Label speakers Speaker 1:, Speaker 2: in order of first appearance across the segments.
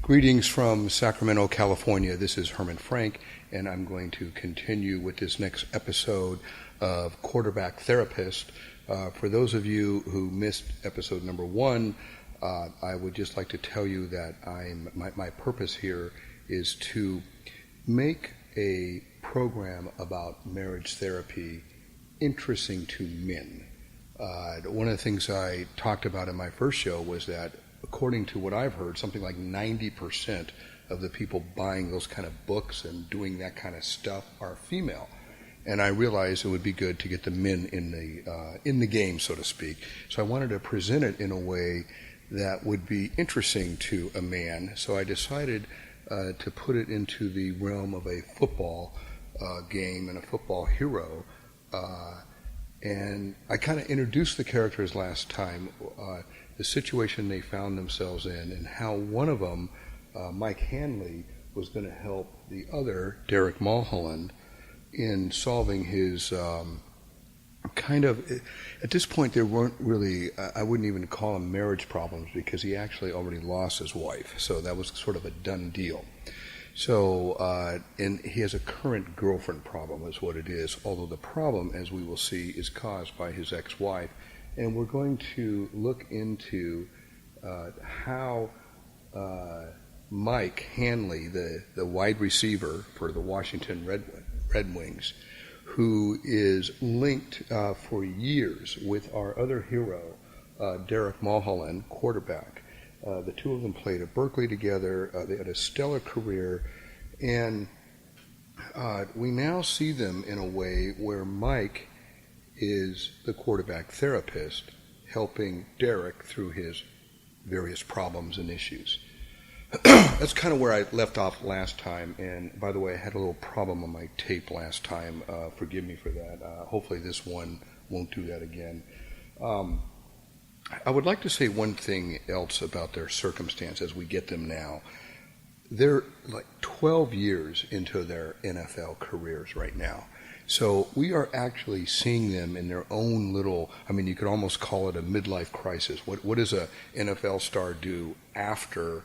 Speaker 1: Greetings from Sacramento, California. This is Herman Frank, and I'm going to continue with this next episode of Quarterback Therapist. For those of you who missed episode number 1, I would just like to tell you that my purpose here is to make a program about marriage therapy interesting to men. One of the things I talked about in my first show was that, according to what I've heard, something like 90% of the people buying those kind of books and doing that kind of stuff are female. And I realized it would be good to get the men in the game, so to speak. So I wanted to present it in a way that would be interesting to a man. So I decided to put it into the realm of a football game and a football hero. And I kind of introduced the characters last time, the situation they found themselves in, and how one of them, Mike Hanley, was going to help the other, Derek Mulholland, in solving his at this point there weren't really, I wouldn't even call them marriage problems, because he actually already lost his wife, so that was sort of a done deal. So, and he has a current girlfriend problem is what it is, although the problem, as we will see, is caused by his ex-wife. And we're going to look into how Mike Hanley, the wide receiver for the Washington Red Wings, who is linked for years with our other hero, Derek Mulholland, quarterback. The two of them played at Berkeley together. They had a stellar career. And we now see them in a way where Mike is the quarterback therapist, helping Derek through his various problems and issues. That's kind of where I left off last time. And by the way, I had a little problem on my tape last time. Forgive me for that. Hopefully this one won't do that again. I would like to say one thing else about their circumstance as we get them now. They're like 12 years into their NFL careers right now. So we are actually seeing them in their own little, you could almost call it a midlife crisis. What does a NFL star do after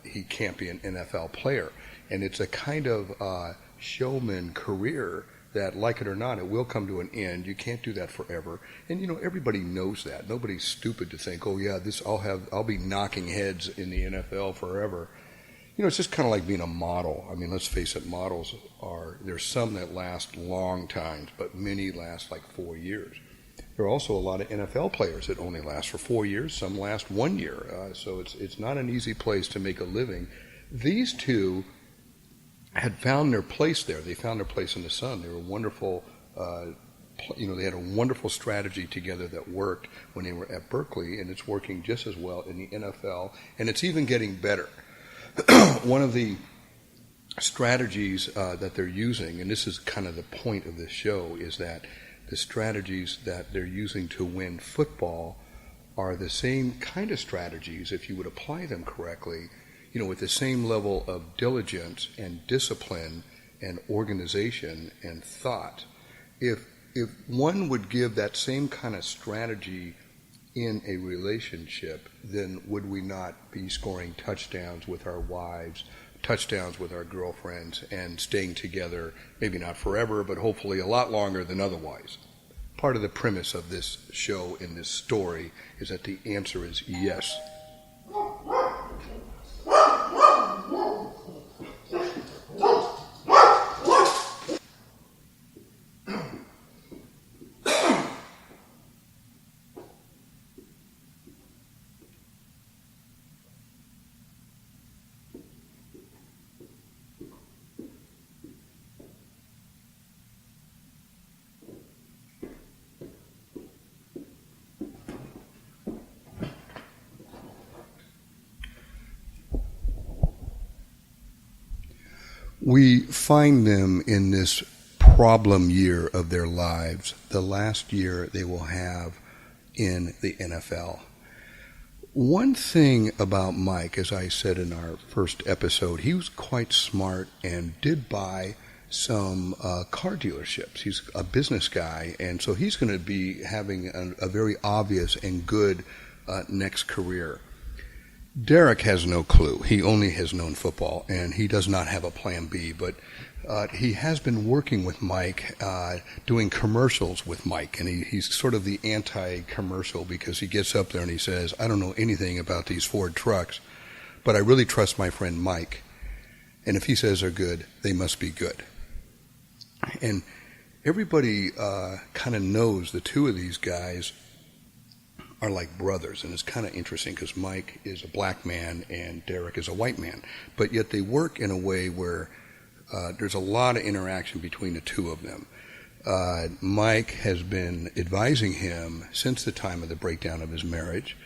Speaker 1: he can't be an NFL player? And it's a kind of showman career that, like it or not, it will come to an end. You can't do that forever. And, everybody knows that. Nobody's stupid to think, oh, yeah, I'll be knocking heads in the NFL forever. It's just kind of like being a model. Let's face it, models there's some that last long times, but many last like 4 years. There are also a lot of NFL players that only last for 4 years. Some last 1 year. So it's not an easy place to make a living. These two had found their place there. They found their place in the sun. They were wonderful. They had a wonderful strategy together that worked when they were at Berkeley, and it's working just as well in the NFL, and it's even getting better. One of the strategies that they're using, and this is kind of the point of this show, is that the strategies that they're using to win football are the same kind of strategies, if you would apply them correctly, with the same level of diligence and discipline and organization and thought. If one would give that same kind of strategy in a relationship, then would we not be scoring touchdowns with our wives, touchdowns with our girlfriends, and staying together, maybe not forever, but hopefully a lot longer than otherwise? Part of the premise of this show in this story is that the answer is yes. We find them in this problem year of their lives, the last year they will have in the NFL. One thing about Mike, as I said in our first episode, he was quite smart and did buy some car dealerships. He's a business guy, and so he's going to be having a very obvious and good next career. Derek has no clue. He only has known football, and he does not have a plan B. But he has been working with Mike, doing commercials with Mike, and he's sort of the anti-commercial because he gets up there and he says, I don't know anything about these Ford trucks, but I really trust my friend Mike, and if he says they're good, they must be good. And everybody kind of knows the two of these guys are like brothers, and it's kind of interesting because Mike is a black man and Derek is a white man, but yet they work in a way where there's a lot of interaction between the two of them. Mike has been advising him since the time of the breakdown of his marriage.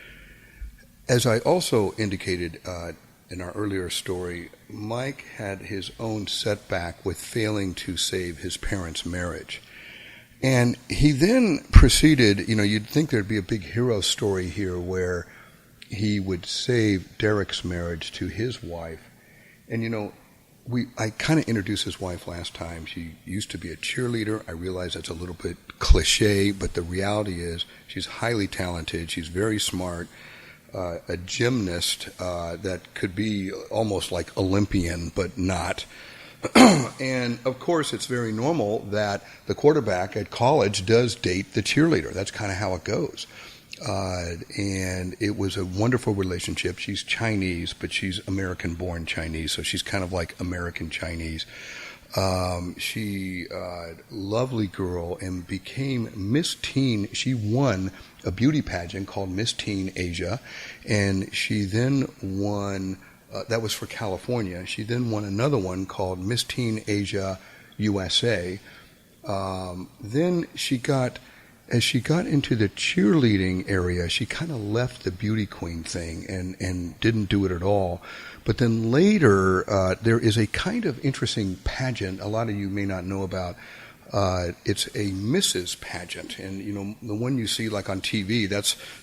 Speaker 1: As I also indicated in our earlier story, Mike had his own setback with failing to save his parents' marriage. And he then proceeded, you'd think there'd be a big hero story here where he would save Derek's marriage to his wife. And I kind of introduced his wife last time. She used to be a cheerleader. I realize that's a little bit cliche, but the reality is she's highly talented. She's very smart, a gymnast that could be almost like Olympian, but not. And, of course, it's very normal that the quarterback at college does date the cheerleader. That's kind of how it goes. And it was a wonderful relationship. She's Chinese, but she's American-born Chinese, so she's kind of like American Chinese. She, lovely girl, and became Miss Teen. She won a beauty pageant called Miss Teen Asia, and she then won... that was for California. She then won another one called Miss Teen Asia USA. Then as she got into the cheerleading area, she kind of left the beauty queen thing and didn't do it at all. But then later, there is a kind of interesting pageant a lot of you may not know about. It's a Mrs. pageant, and the one you see like on TV.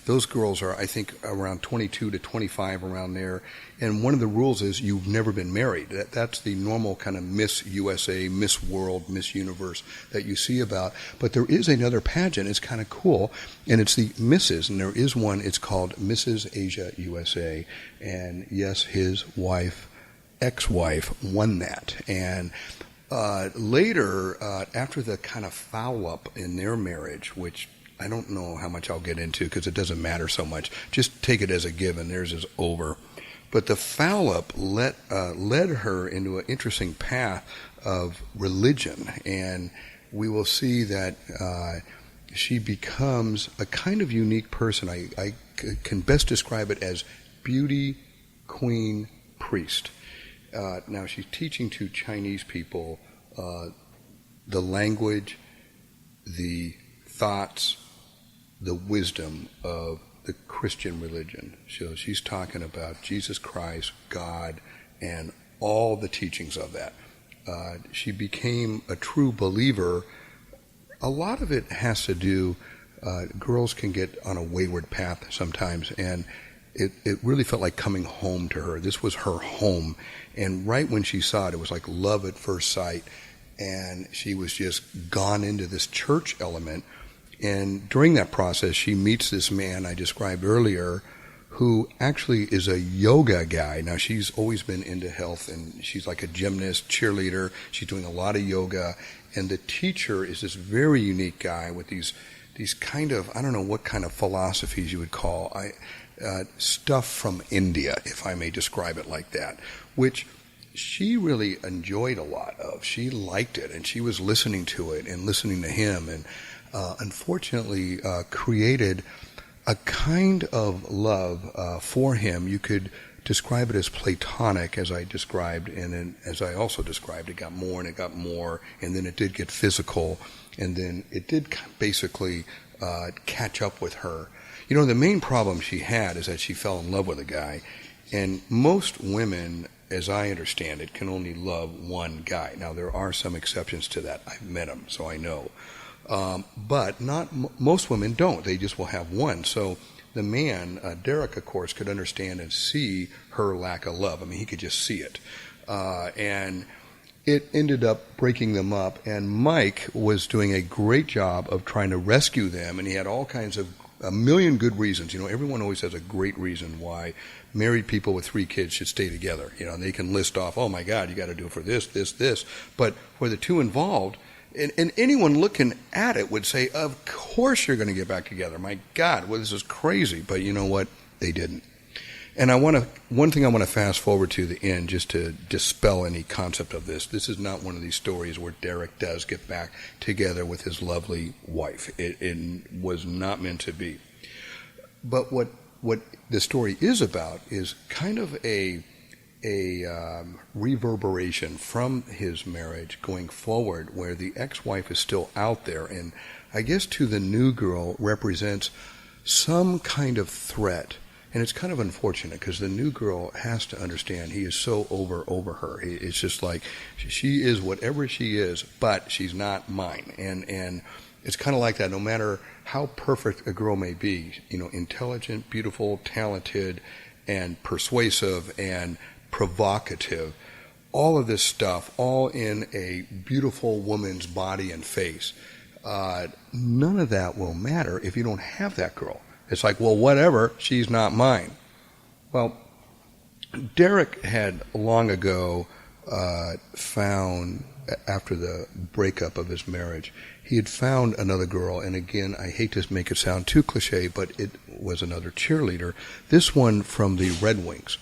Speaker 1: Those girls are, I think, around 22 to 25, around there. And one of the rules is you've never been married. That's the normal kind of Miss USA, Miss World, Miss Universe that you see about. But there is another pageant. It's kind of cool, and it's the Mrs. And there is one. It's called Mrs. Asia USA, and yes, his wife, ex-wife, won that. And later, after the kind of foul-up in their marriage, which I don't know how much I'll get into because it doesn't matter so much. Just take it as a given. Theirs is over. But the foul-up led her into an interesting path of religion, and we will see that she becomes a kind of unique person. I can best describe it as beauty queen priest. Now she's teaching to Chinese people the language, the thoughts, the wisdom of the Christian religion. So she's talking about Jesus Christ, God, and all the teachings of that. She became a true believer. A lot of it has to do, girls can get on a wayward path sometimes, and it really felt like coming home to her. This was her home. And right when she saw it, it was like love at first sight. And she was just gone into this church element. And during that process, she meets this man I described earlier who actually is a yoga guy. Now, she's always been into health, and she's like a gymnast, cheerleader. She's doing a lot of yoga. And the teacher is this very unique guy with these kind of, I don't know what kind of philosophies you would call, stuff from India, if I may describe it like that, which she really enjoyed a lot of. She liked it, and she was listening to it and listening to him, and unfortunately created a kind of love for him. You could describe it as platonic, as I described, and then as I also described, it got more and it got more, and then it did get physical, and then it did basically catch up with her. You know, the main problem she had is that she fell in love with a guy, and most women, as I understand it, can only love one guy. Now, there are some exceptions to that. I've met them, so I know. But most women don't. They just will have one. So the man, Derek, of course, could understand and see her lack of love. I mean, he could just see it. And it ended up breaking them up. And Mike was doing a great job of trying to rescue them. And he had all kinds of a million good reasons. Everyone always has a great reason why married people with 3 kids should stay together. And they can list off, oh my God, you got to do it for this, this, this. But for the two involved, and anyone looking at it would say, of course you're going to get back together. My God, well, this is crazy. But you know what? They didn't. And one thing I want to fast forward to the end just to dispel any concept of this. This is not one of these stories where Derek does get back together with his lovely wife. It was not meant to be. But what the story is about is kind of a reverberation from his marriage going forward, where the ex-wife is still out there, and I guess to the new girl represents some kind of threat. And it's kind of unfortunate because the new girl has to understand he is so over her. It's just like she is whatever she is, but she's not mine. And it's kind of like that. No matter how perfect a girl may be, intelligent, beautiful, talented, and persuasive and provocative, all of this stuff, all in a beautiful woman's body and face. None of that will matter if you don't have that girl. It's like, well, whatever, she's not mine. Well, Derek had long ago found, after the breakup of his marriage, he had found another girl, and again, I hate to make it sound too cliche, but it was another cheerleader, this one from the Red Wings.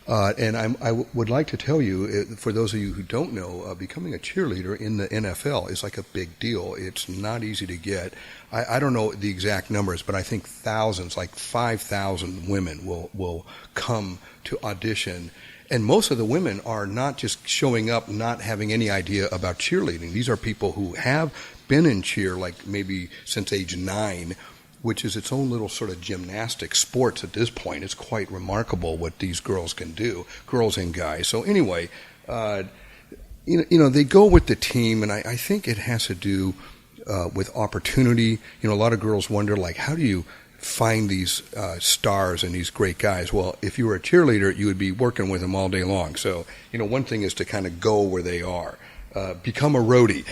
Speaker 1: And I would like to tell you, for those of you who don't know, becoming a cheerleader in the NFL is like a big deal. It's not easy to get. I don't know the exact numbers, but I think thousands, like 5,000 women will come to audition. And most of the women are not just showing up, not having any idea about cheerleading. These are people who have been in cheer, like maybe since age 9, which is its own little sort of gymnastic sports at this point. It's quite remarkable what these girls can do, girls and guys. So anyway, they go with the team, and I think it has to do with opportunity. A lot of girls wonder, like, how do you find these stars and these great guys? Well, if you were a cheerleader, you would be working with them all day long. So, one thing is to kind of go where they are. Become a roadie.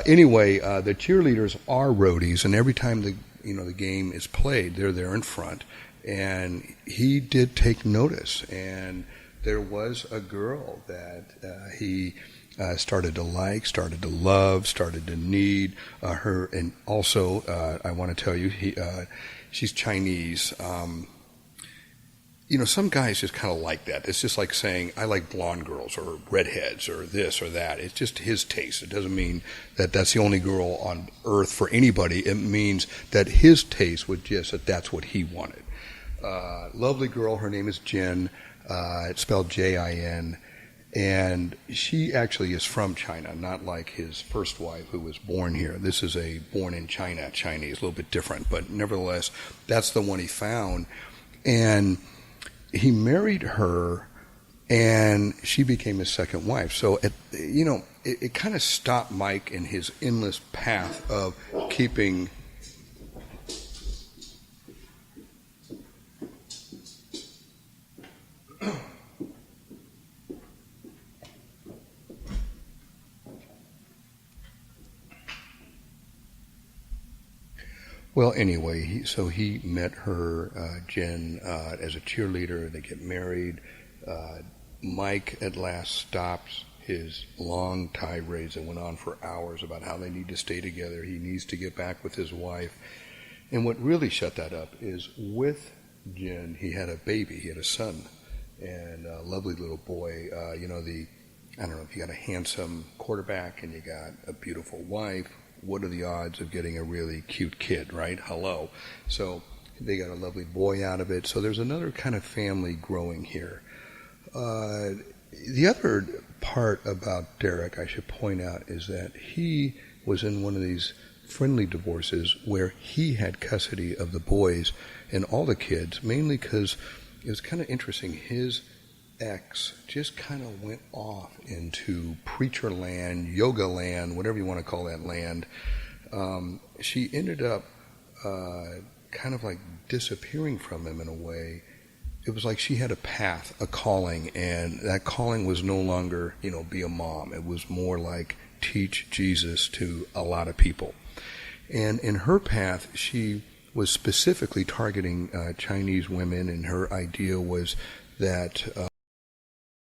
Speaker 1: Anyway, the cheerleaders are roadies, and every time the game is played, they're there in front. And he did take notice, and there was a girl that he started to like, started to love, started to need her. And also, I want to tell you, she's Chinese. Some guys just kind of like that. It's just like saying, I like blonde girls or redheads or this or that. It's just his taste. It doesn't mean that that's the only girl on earth for anybody. It means that his taste was just that that's what he wanted. Lovely girl. Her name is Jin. It's spelled Jin. And she actually is from China, not like his first wife who was born here. This is a born in China Chinese, a little bit different. But nevertheless, that's the one he found. And he married her, and she became his second wife. So, it kind of stopped Mike in his endless path of keeping. Well, anyway, he met her, Jen, as a cheerleader. They get married. Mike at last stops his long tirades that went on for hours about how they need to stay together. He needs to get back with his wife. And what really shut that up is with Jen, he had a baby. He had a son, and a lovely little boy. I don't know, if you got a handsome quarterback and you got a beautiful wife, what are the odds of getting a really cute kid, right? Hello. So they got a lovely boy out of it. So there's another kind of family growing here. The other part about Derek, I should point out, is that he was in one of these friendly divorces where he had custody of the boys and all the kids, mainly because it was kind of interesting. His ex just kind of went off into preacher land, yoga land, whatever you want to call that land. She ended up kind of like disappearing from him in a way. It was like she had a path, a calling, and that calling was no longer, be a mom. It was more like teach Jesus to a lot of people. And in her path, she was specifically targeting Chinese women, and her idea was that